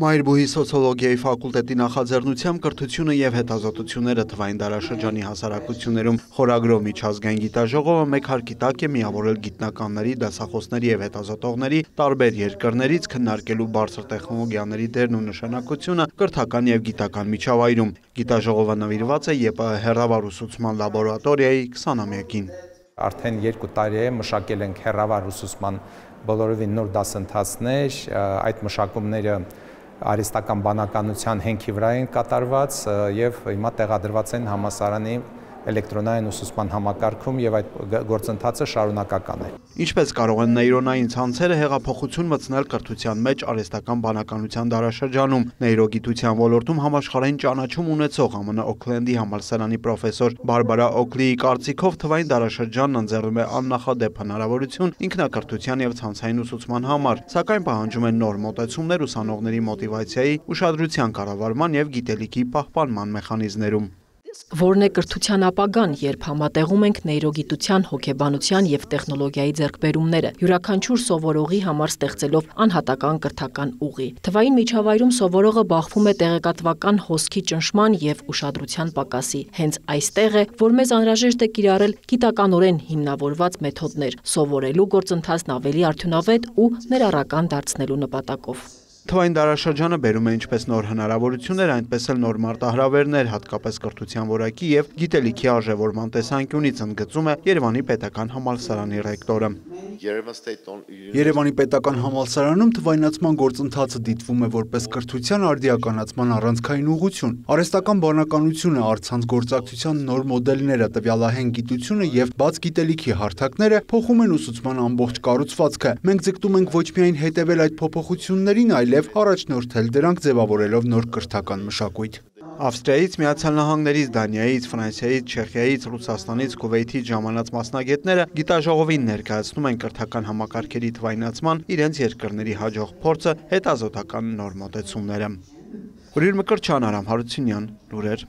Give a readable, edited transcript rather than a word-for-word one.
Մայրբույի սոցիոլոգիայի ֆակուլտետի նախաձեռնությամբ կրթությունը եւ հետազոտությունները թվային դարաշրջանի հասարակություններում խորագրով միջազգային գիտաժողովը մեկ հարկի տակ է միավորել գիտնականների, դասախոսների եւ հետազոտողների տարբեր երկրներից քննարկելու բարձր տեխնոլոգիաների դերն ու նշանակությունը կրթական եւ գիտական միջավայրում։ Գիտաժողովը նվիրված է ԵՊՀ հեռավար ուսուցման լաբորատորիայի 20-ամյակին։ Արդեն 2 տարի է մշակել ենք հեռավար ուսուցման բոլորովին նոր դասընթացներ, այդ մշակումները արհեստական բանականության հենքի վրա են կատարված եւ հիմա տեղադրված են համալսարանի էլեկտրոնային ուսուցման համակարգում եւ այդ գործընթացը շարունակական է։ Ինչպես կարող են նեյրոնային ցանցերը հեղափոխություն մտցնել կրթության մեջ արհեստական բանականության դարաշրջանում։ Նեյրոգիտության ոլորտում համաշխարհային ճանաչում ունեցող ԱՄՆ Օքլենդի համալսարանի պրոֆեսոր Բարբարա Օքլիի կարծիքով թվային դարաշրջանն ընձեռում է աննախադեպ հնարավորություն ինքնակրթության եւ ցանցային ուսուցման համար, սակայն պահանջում են նոր մոտեցումներ ուսանողների մոտիվացիայի, ուշադրության կառավարման եւ գիտելիքի պահպանման մեխանիզմներում։ Որն է կրթության ապագան, երբ համատեղում ենք նեյրոգիտության, հոգեբանության եւ տեխնոլոգիայի ձեռքբերումները, յուրաքանչյուր սովորողի համար ստեղծելով անհատական կրթական ուղի։ Թվային միջավայրում սովորողը բախվում է տեղեկատվական հոսքի ճնշման եւ ուշադրության պակասի։ Հենց այստեղ է, որ մեզ անհրաժեշտ է կիրառել գիտականորեն հիմնավորված մեթոդներ, սովորելու գործընթացն ավելի արդյունավետ ու ներառական դարձնելու նպատակով։ Թվային դարաշրջանը բերում է ինչպես նոր հնարավորություններ, այնպես էլ նոր մարտահրավերներ, հատկապես կրթության որակի եւ գիտելիքի արժեվորման տեսանկյունից, ընդգծում է Երևանի պետական համալսարանի ռեկտորը։ Երևանի պետական համալսարանում թվայնացման գործընթացը դիտվում է որպես կրթության արդիականացման առանցքային ուղղություն։ Արհեստական բանականությունը, առցանց գործակցության նոր մոդելները, տվյալահեն գիտությունը եւ բաց գիտելիքի հարթակները փոխում են ուսուցման ամբողջ կառուցվածքը։ Մենք ձգտում ենք ոչ միայն հետևել այդ փոփոխություններին, այլև առաջնորդել դրանք ձևավորելով նոր կրթական մշակույթ։ Ավստրիայից, Միացյալ Նահանգներից, Դանիայից, Ֆրանսիայից, Չեխիայից, Ռուսաստանից, Քուվեյթից ժամանած մասնագետները գիտաժողովին ներկայացնում են կրթական համակարգերի թվայնացման իրենց երկրների հաջող փորձը, հետազոտական նոր մոտեցումները։ Ուրիր Մկրտչյան, Արամ Հարությունյան, լուրեր։